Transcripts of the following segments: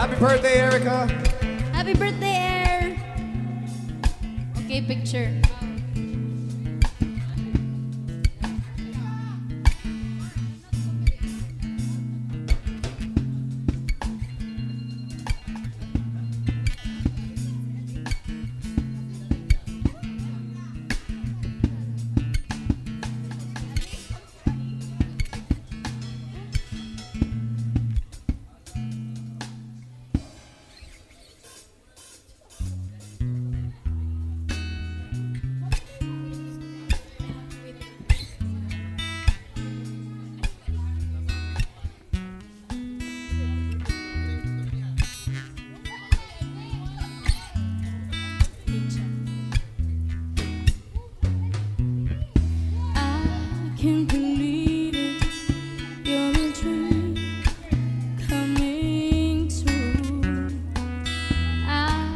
Happy birthday, Erica. Happy birthday, Air. Okay, picture. Can't believe it, you're a dream coming true. I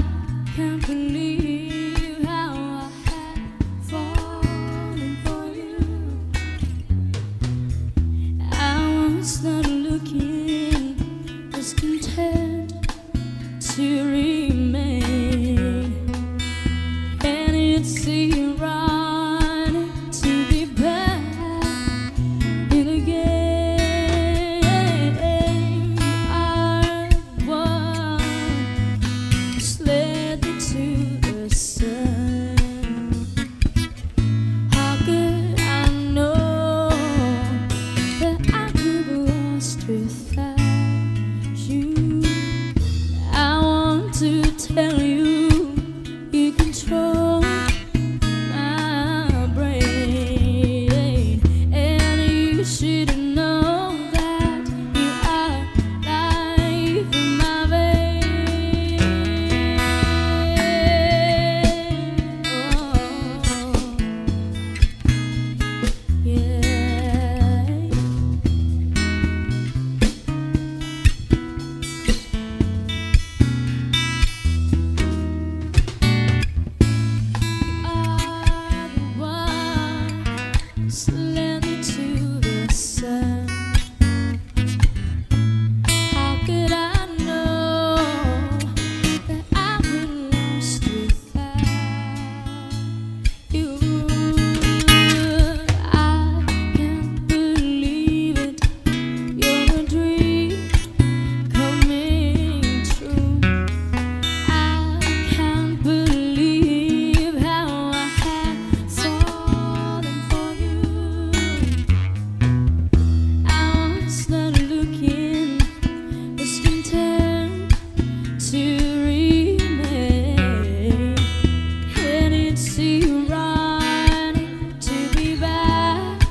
can't believe how I had fallen for you. I was not looking, was content to remain, and it seemed right to be back. Tell you, you control my brain, and you should know that you are life in my veins. Oh, yeah. Slender to the sun. How could I know that I would lost without you? I can't believe it, you're a dream coming true. I can't believe how I had fallen for you. To remain, and it seemed right to be back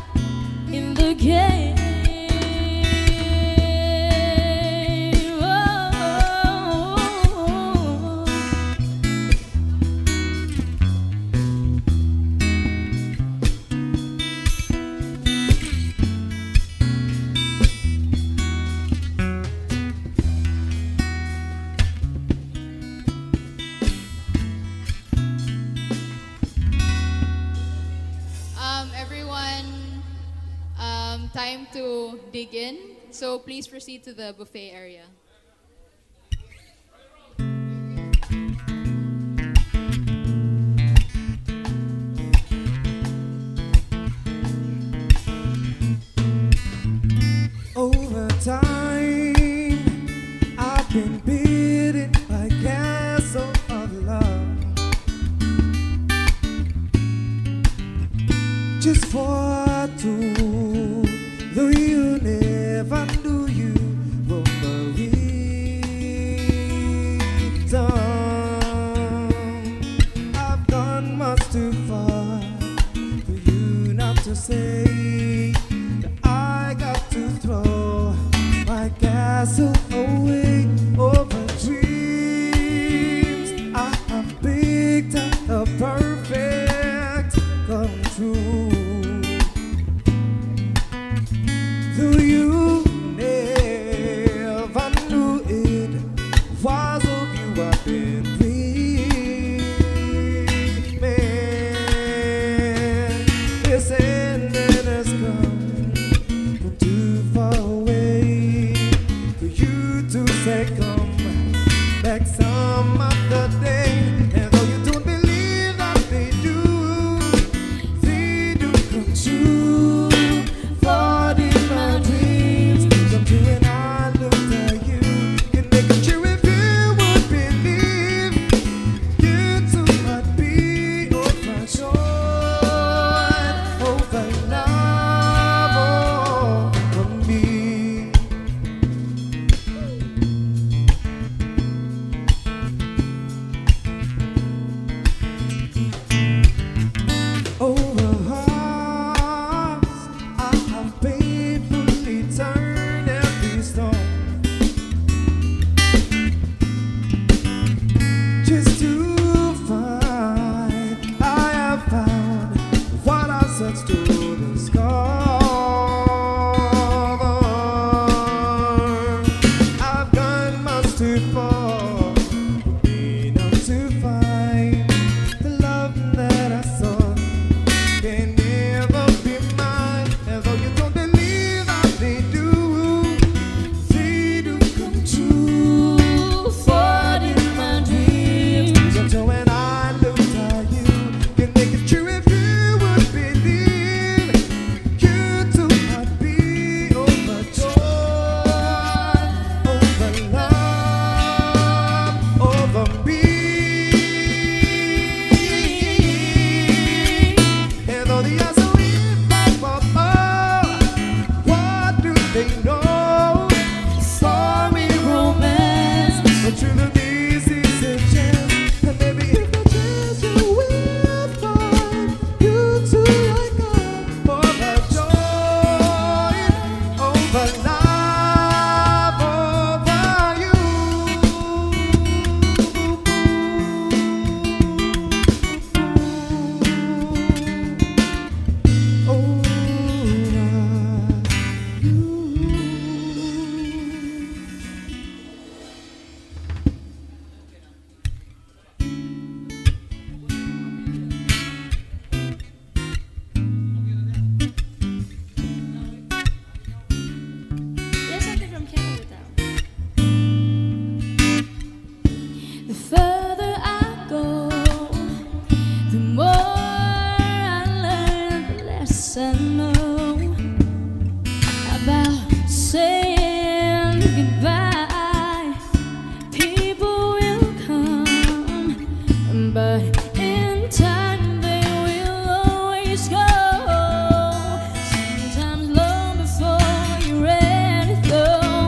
in the game. Everyone, time to dig in. So please proceed to the buffet area. Over time, I've been beaten by castle of love. Just for two, though you never knew you were my reason. I've gone much too far for you not to say that I got to throw my castle away over dreams. I have picked a perfect come true. Though you never knew it was of you I've been dreaming. This ending has come from too far away for you to say come I know about saying goodbye. People will come, but in time they will always go. Sometimes long before you're ready though.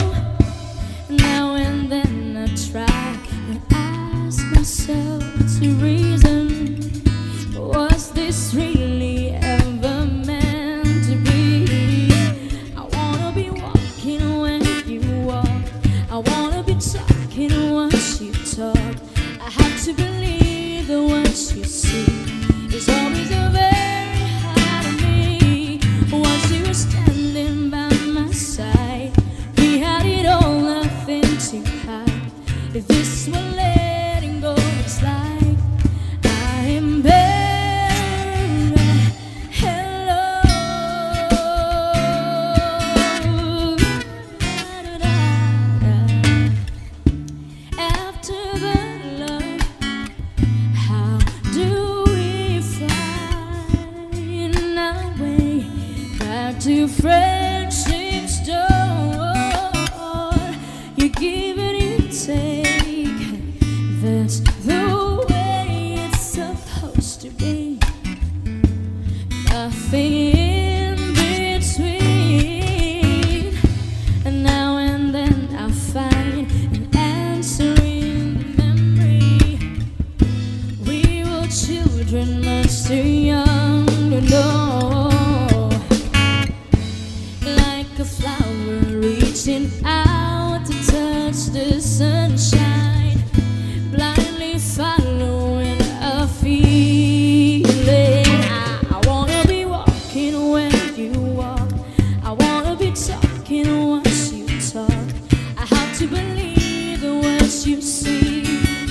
Now and then I try and ask myself to reason, was this really ever meant to be? I wanna be walking when you walk, I wanna be talking once you talk. I have to believe that what you see is always a very hard of me. Once you were standing by my side, we had it all, nothing to hide. If this were letting go, it's like I am better. Hello. After the love, how do we find our way back to friendship's door? You give and you take, that's the way it's supposed to be. Nothing in between. And now and then I find an answer in the memory. We were children, much too young to know. Like a flower reaching out to touch the sunshine, blindly following a feeling. I wanna be walking when you walk, I wanna be talking once you talk. I have to believe that what you see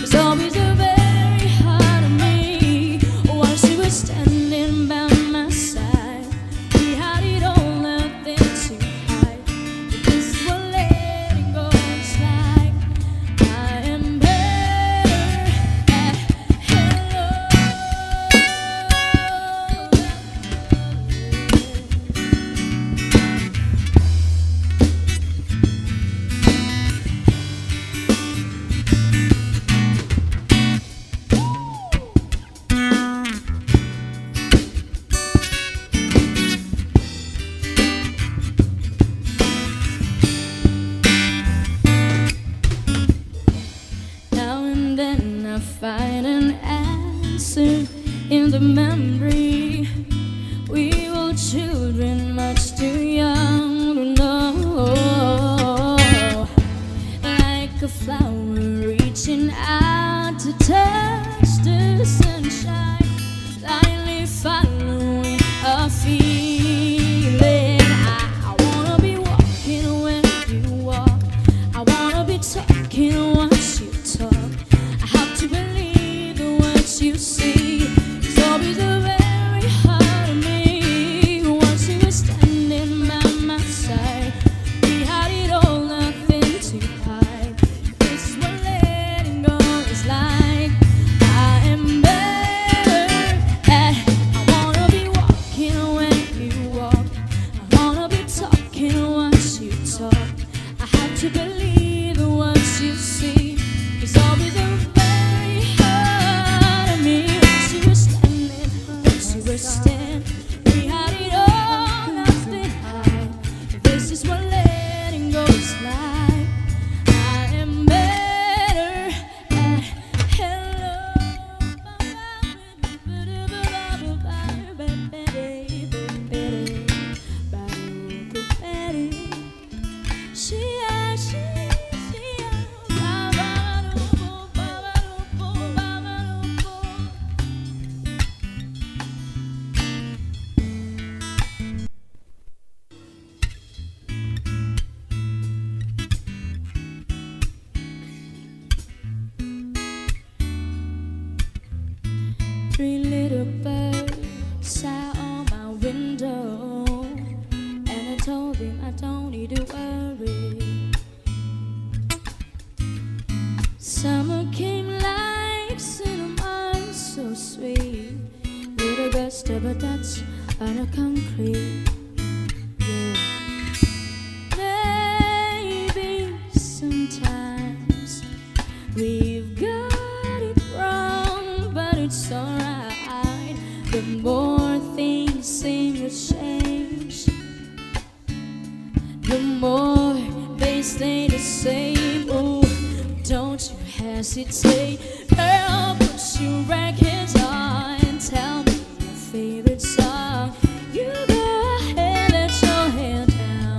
is always a very hard of me. Once you were standing by my side, we had it all, nothing to hide. If this were letting go, it's like I am better at hello. Now and then I find an answer in the memory. We were children, much too young to know. Like a flower reaching out to touch the sunshine, blindly following a feeling. I wanna be walking when you walk, I wanna be talking once you talk. I have to believe that what you see is always a very hard of me. Once you were standing by my side, we had it all, nothing to hide. This one letting go is like I am better at. I wanna be walking when you walk, I wanna be talking once you talk. I have to believe that what you see is always a very hard of me. Once you were standing, once you were standing, we had it all, nothing hide. This is what letting go is like. I am better at hello. Three little birds sat on my window, and I told them I don't need to worry. Summer came like cinnamon, so sweet, with a gust of a touch find a concrete. Yeah. Maybe sometimes we've got it wrong, but it's alright. The more things seem to change, the more they stay the same. Oh, don't you hesitate, girl, put your records on and tell me your favorite song. You go ahead, let your hair down.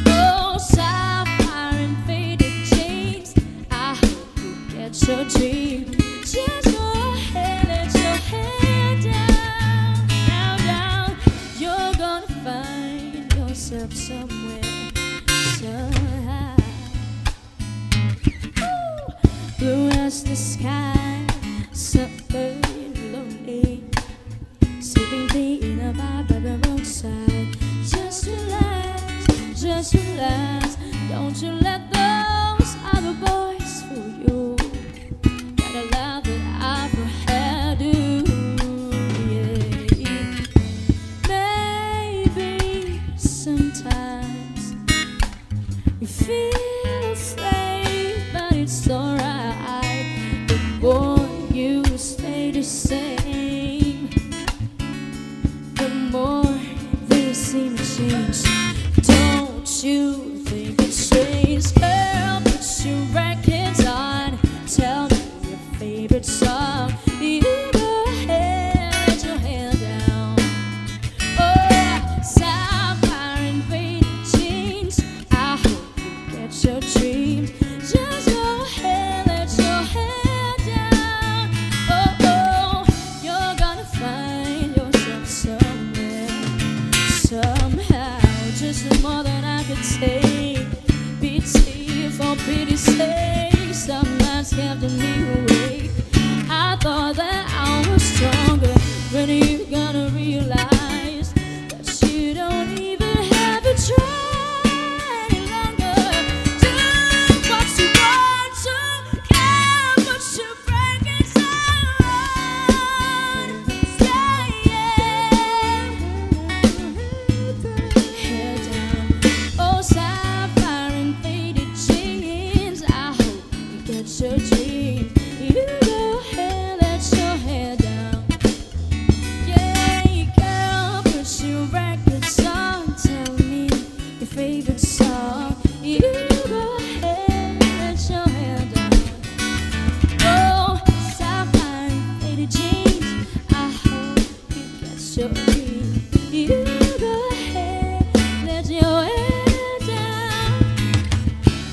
Oh, sapphire and faded jeans, I hope you get your dream. Just go ahead, let your hair down, down, down. You're gonna find yourself somewhere, somehow. Blue as the sky, suffered lonely, sipping tea in a bar by the roadside. Just relax, don't you let those other boys fool you. Gotta love that I've had you, yeah. Maybe sometimes we feel afraid, but it's alright. The more you stay the same, the more they seem to change. Don't you think it's strange? Girl, put your records on, tell me your favorite song. You go ahead, let your hair down. Oh, sapphire and faded jeans, I hope you get your dreams. Just go ahead, let your hair down. Oh, oh, you're gonna find yourself somewhere, somehow. Just more than I could take. Pity for pity's sake, some nights kept me awake. I thought that I was stronger, when you gonna realize that you don't even have a try any longer. Do what you want to, yeah, but you break it down. Yeah, yeah. Head down. Oh, sapphire and faded jeans, I hope you get your dream. You go ahead, let your hair down. Yeah, girl, put your records on, tell me your favorite song. You go ahead, let your hair down. Oh, sapphire and faded jeans, I hope you get your dream. You go ahead, let your hair down.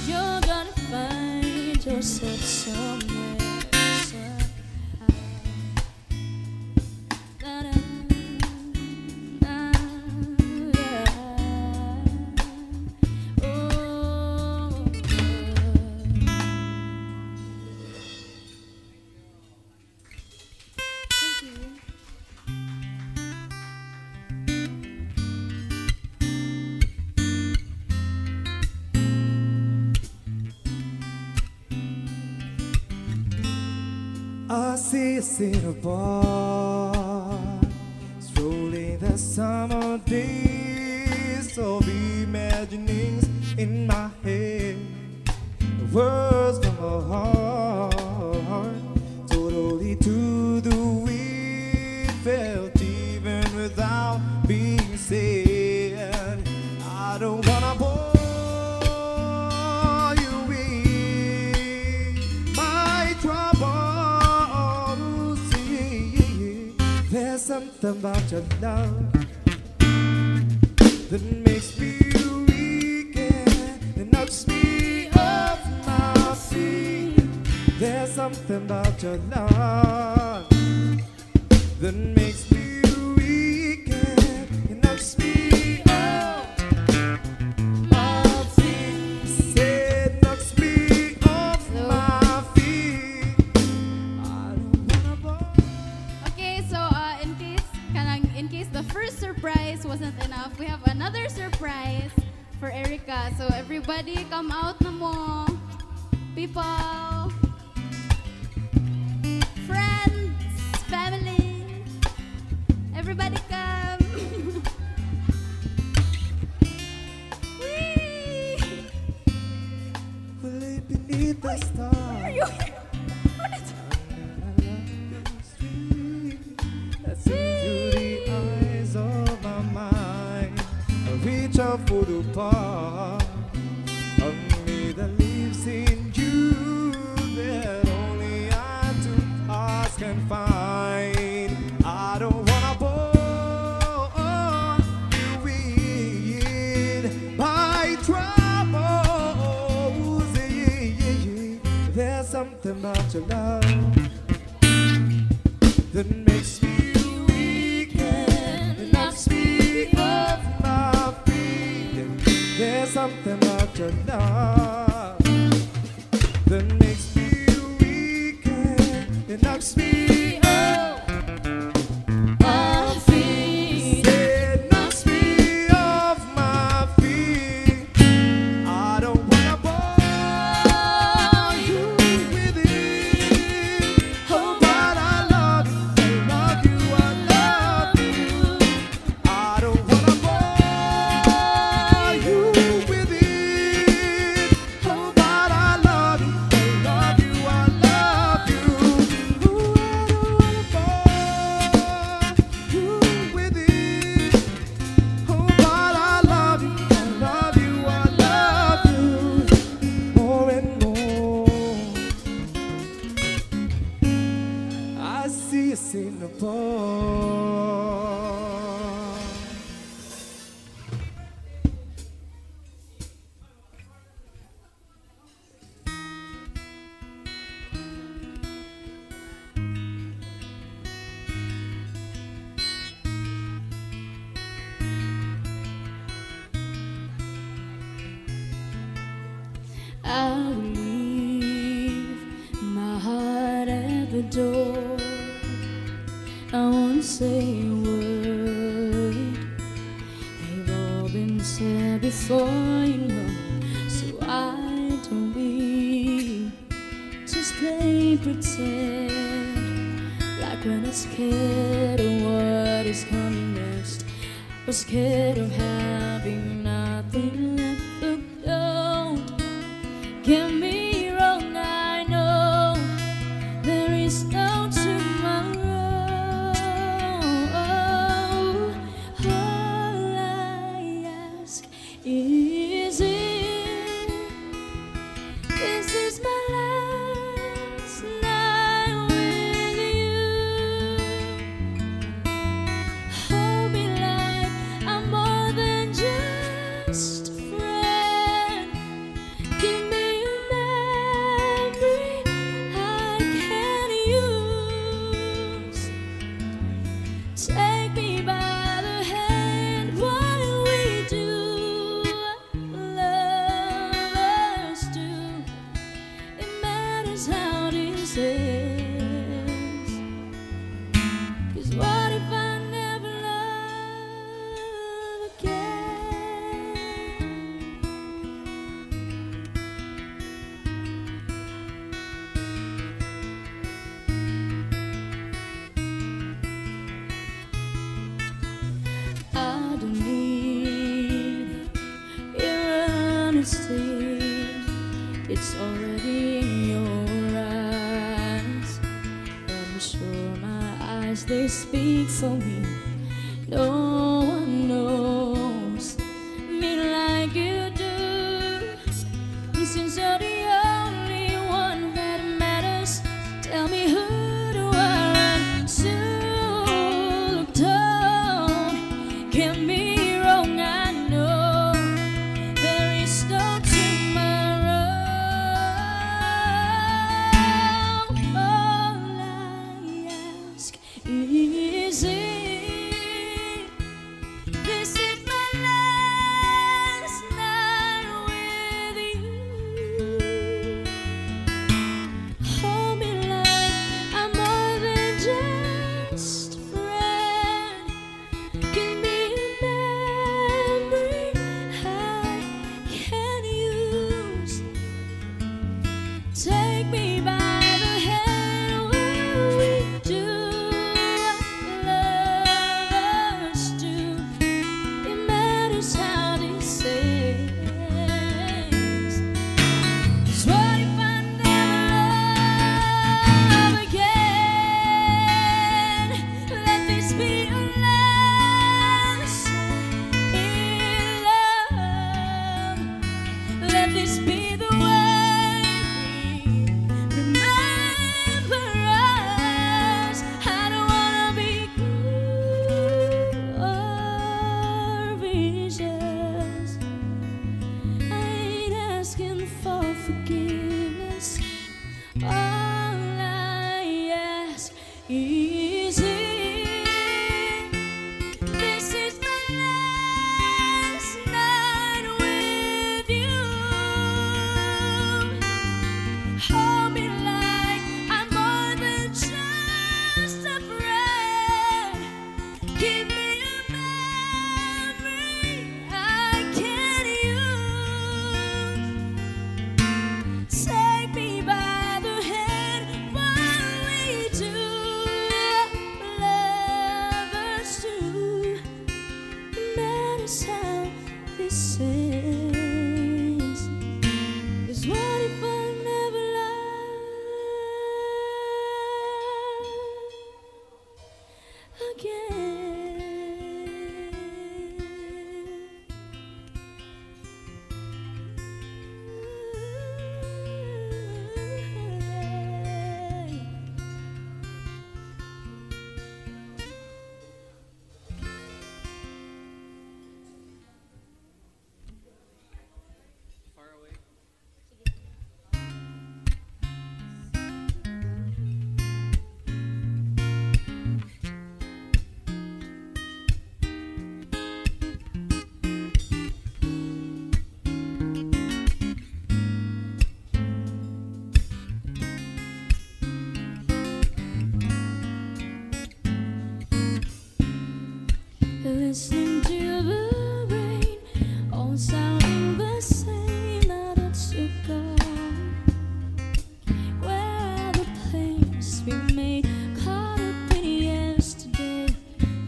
You're gonna find yourself somewhere, somehow. Da, da, da, da. Oh, thank you. I see us in a bar, strolling the summer days of imaginings in my head. The words from my heart, totally to the wind, felt even without being said. I don't wanna bore you with my troubles. See, there's something about your love that makes me weak and knocks me off my feet. There's something about your love that makes me weak and knocks me off my feet. Said knocks me off my feet. I don't wanna bore. Okay, so in case the first surprise wasn't enough, we have another surprise for Erica. So everybody come out na mo. People, friends, family, everybody come. the part of me that lives in you that only I to ask and find. I don't wanna bore you with my troubles. There's something about your love that makes me weak and knocks me off my feet. There's something about your love that makes me weak and knocks me off my feet. It knocks me off my feet. I don't wanna bore you with it. Oh, but I love you, I love you, I love you. I don't wanna bore you with it. Oh, but I love you, I love you, I love you. Ooh, I don't wanna bore you with it. Oh, but I love you, I love you, I love you more and more. I see you Singapore. I'll leave my heart at the door. I won't say a word. They've all been said before, you know. So I don't weep. Just play pretend, like when I'm scared of what is coming next, or scared of having nothing left to go. Get me wrong, I know there is no tomorrow. All I ask is this is my last night with you. Hold me like I'm more than just a friend. Give me a memory I can use. Take me by the hand while we do lovers do. It matters how this ends. 'Cause what if I never love again? I don't need your honesty. It's already in your eyes. I'm sure my eyes, they speak for me. No one knows me like you do. And since you're the only one that matters, tell me who do I run to? Look, don't get me wrong, I know there is no tomorrow. All I ask is this is my last night with you. Hold me like I'm more than just a friend. Give me a memory I can use. Take me by the hand while we do what lovers do. It matters how this ends. 'Cause what if I never love again? Let this be our last in love. Listening to the rain, all sounding the same. Now that you're gone, where are the planes we made? Caught up in yesterday,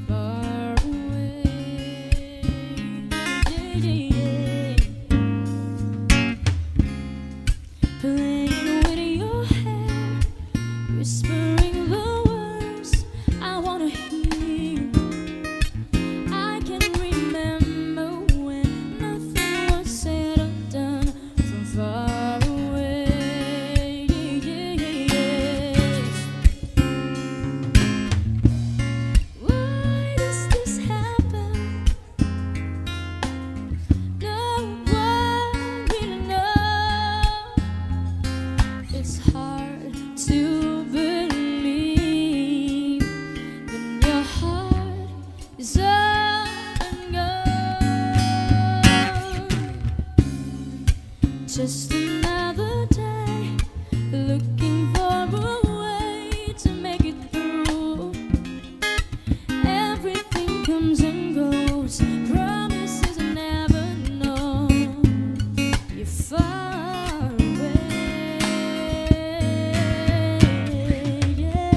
far away. Playing with your hair, whispering the words I wanna hear. Just another day, looking for a way to make it through. Everything comes and goes, promises I never know. You're far away, yeah.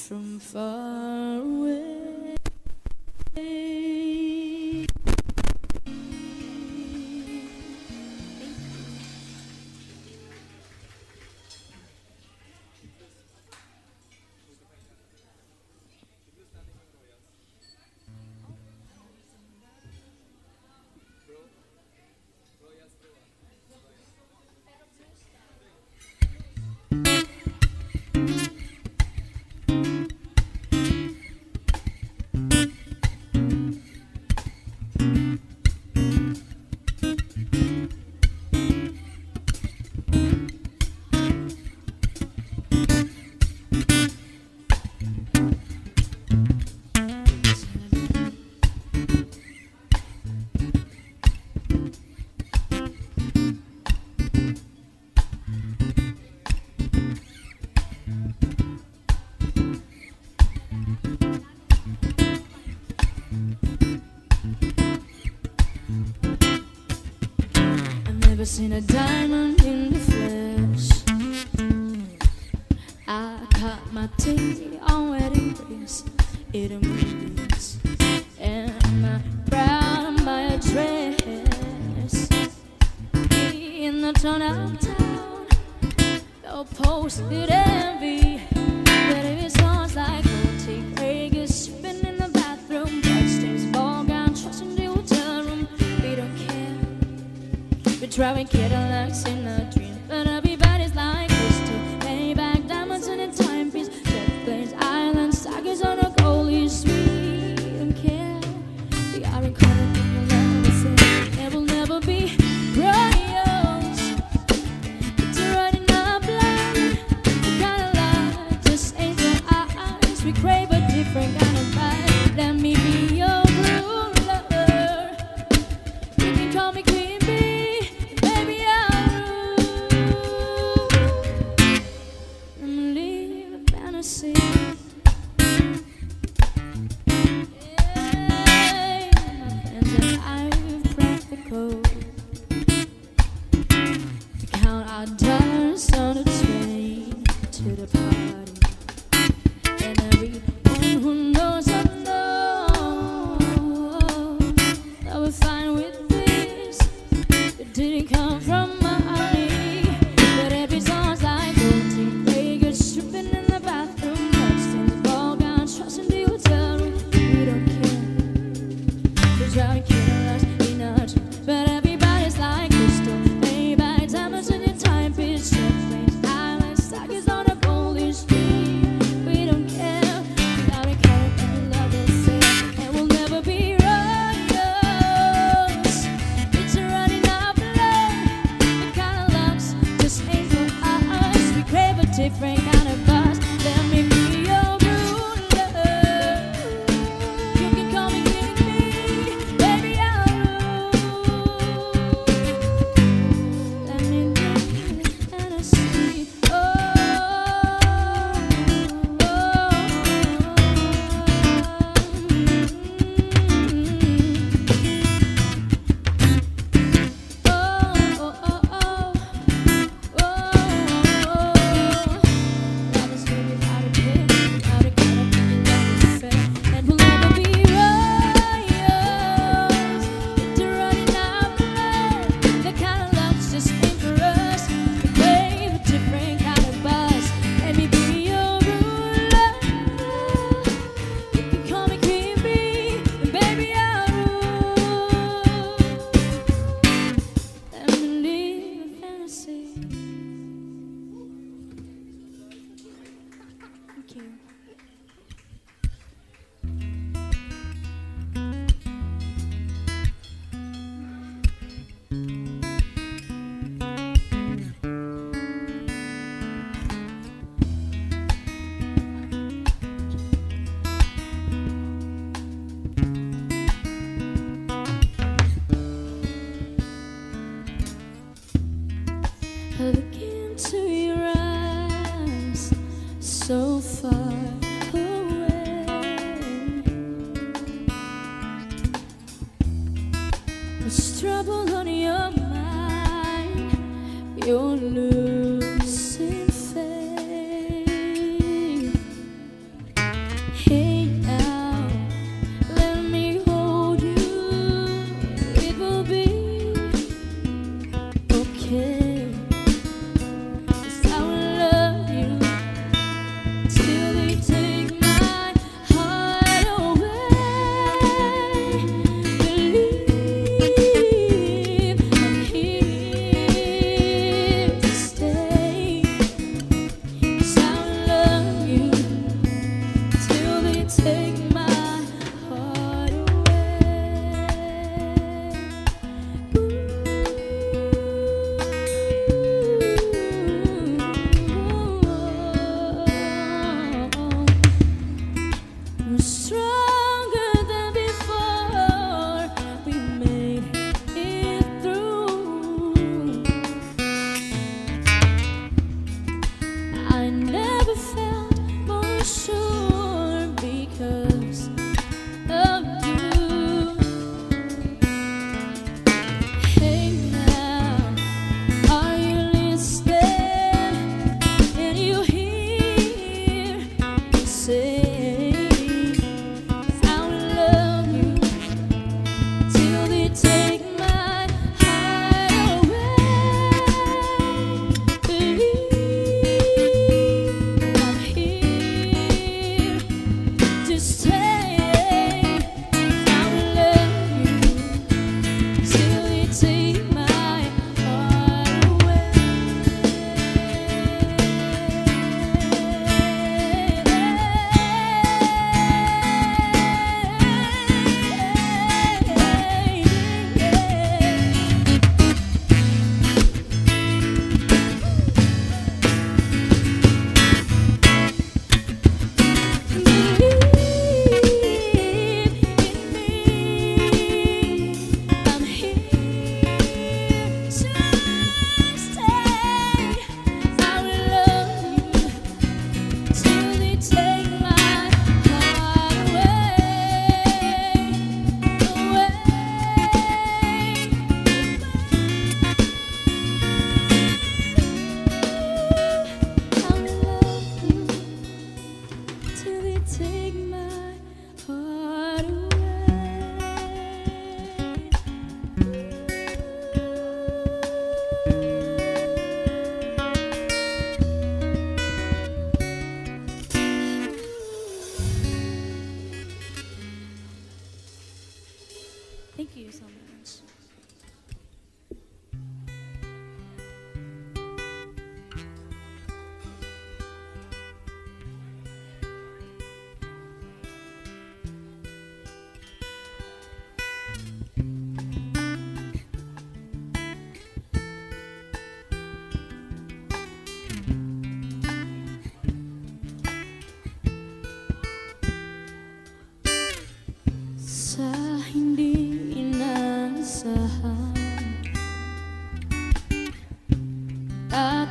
From far away. Never seen a diamond in the flesh. I cut my teeth on wedding rings, eating greens, and my brown on my dress. on uptown, they'll post it envy. But if it sounds like take Vegas, sipping in the bathroom, bloodstains, ball gown, trust in the hotel room. We don't care. We're driving Cadillacs in a dream, but everybody's like crystal, Maybach, diamonds in a timepiece, jet planes, islands, sagas on a goalie suite. We don't care. We are recorded in your love, it will never be royals. It's right in our blood. The kind of love just ain't for our eyes. We crave a different kind of vibe. Let me be your ruler. You can call me Queen Bee, baby, I'll rule. Let me live a fantasy. Yeah, my friends and I've cracked the code to count our dollars on a train to the party. And everyone who knows I know that we're fine with this. It didn't come from money, but every song's like gold Vegas, stripping in the bathroom, bloodstains, ball gown, trust in the hotel room. We don't care. We're driving Cadillacs in a dream, but everybody's like crystal, Maybach, diamonds in your timepiece, jet planes, islands, sagas on a golden street. We don't care. We are a character we love and say, and we'll never be royals. It's running our blood. The kind of loves just ain't for us. We crave a different kind of buzz. Let me be your ruler. You can call me Queen Bee, baby, I'll rule. Let me live in fantasy. Oh, love is good without a bit, without a cut up, love is fair, and we'll never be royals. It's running our blood. The kind of love's just ain't for us. We crave a different kind of buzz. Let me be your ruler. You can call me Queen Bee, and baby, I'll rule. Let me live a fantasy. Thank you. I look into your eyes, so far away. There's trouble on your mind, you're losing faith. Hey now, let me hold you. It will be okay. 'Cause I will love you till they take my heart away. Believe I'm here to stay. 'Cause I will love you till they take my heart away. Ooh.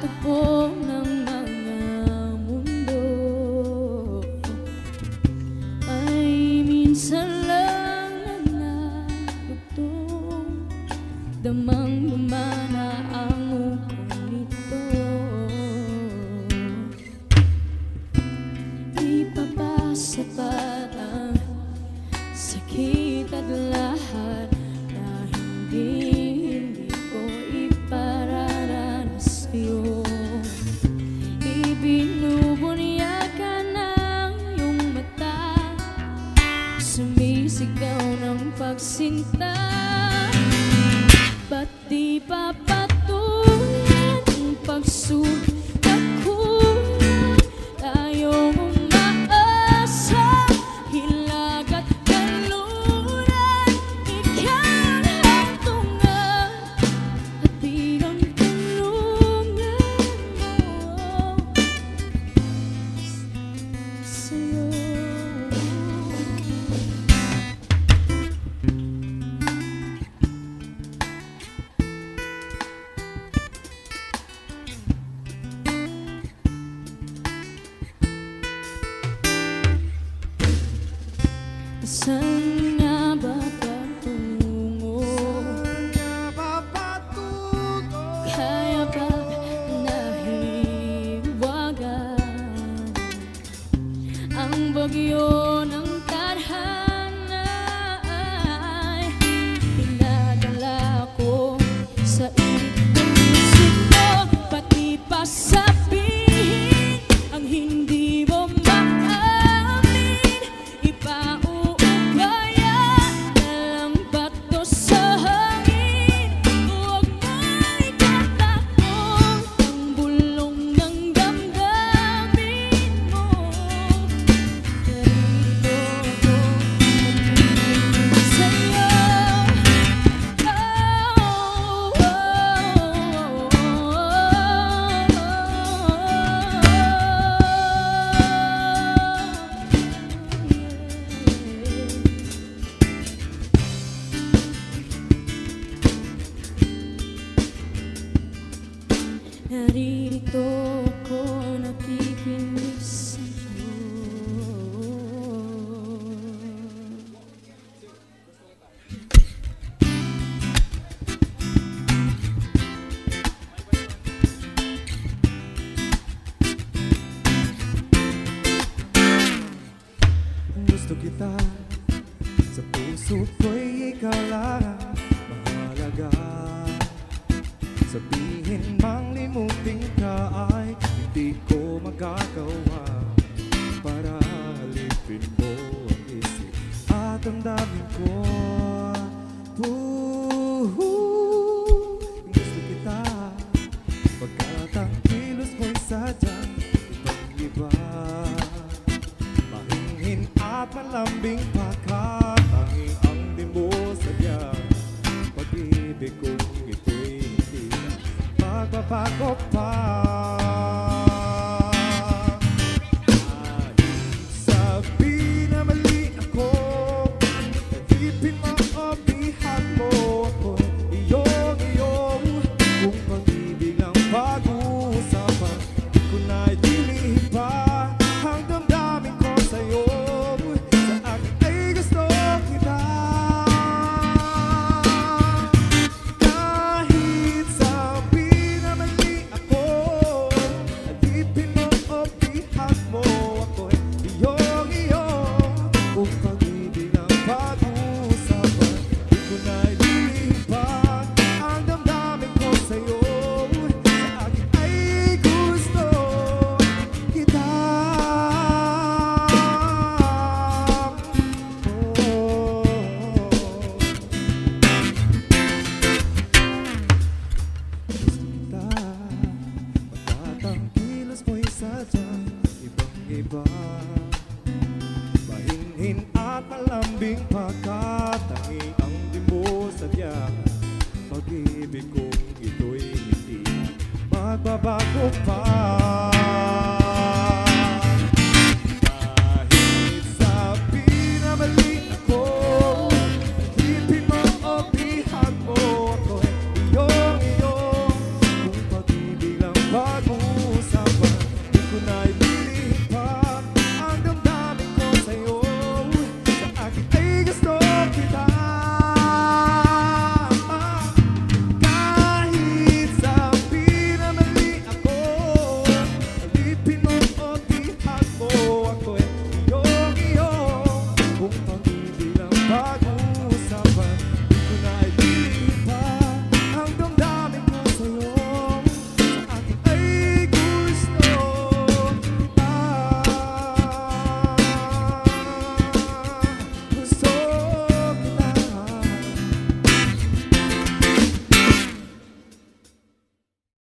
tagpo ng mga mundo ay minsan lang na nadugtong, damang-dama na ang ukol nito. Di pa ba sapat ang sakit at lahat na hindi ko ipararanas sa'yo? Ibinubunya ka ng iyong mata, sumisigaw ng pagsinta. Ba't di pa patuloy ang pagsulat ko? Tayong umaasa, hilag at kalunan, ikaw ang hantungan at bilang tulungan mo sa'yo. Saan nga ba patungo? Kaya ba nahiwagan ang bagyo ng tadhana ay pinadala ko sa isip mo? Pati pa sabihin ang hindi mo maamin, ipaubaya na lang bato sa hangin. Huwag mo itatakong ang bulong ng damdamin mo. Narito ako sa'yo. Naririto ko, nakikinig sa'yo. Gusto kita, sa puso ko'y ikaw lang mahalaga. Sabihin mang limutin ka ay hindi ko magagawa. Para halipin mo ang isip at ang damdamin ko. Gusto kita, pagkat ang kilos mo'y sadyang ibang-iba. Mahingin at malambing pakat, tanging ang di mo sadyang pag-ibig kong ito'y hindi na magbabago pa. Kahit sabihin na mali ako, nalipin mo o bihan mo ako, iyong kung pag-ibig ang pag-uusapan, di ko na dilihim pa ang damdamin ko sa'yo. Sa akin ay gusto kita. Kahit sabihin na mali ako, alipin mo o bihan mo ako, iyong kung pag-ibig ang pag-uusapan, di ko na dilihim pa ang damdamin ko sa'yo. Sa akin ay gusto kita. Gusto kita, pagkat ang kilos mo'y sadyang ibang-iba. Mahinhin at malambing pagkat tanging ang di mo sadya. Pag-ibig kong ito'y hindi magbabago pa.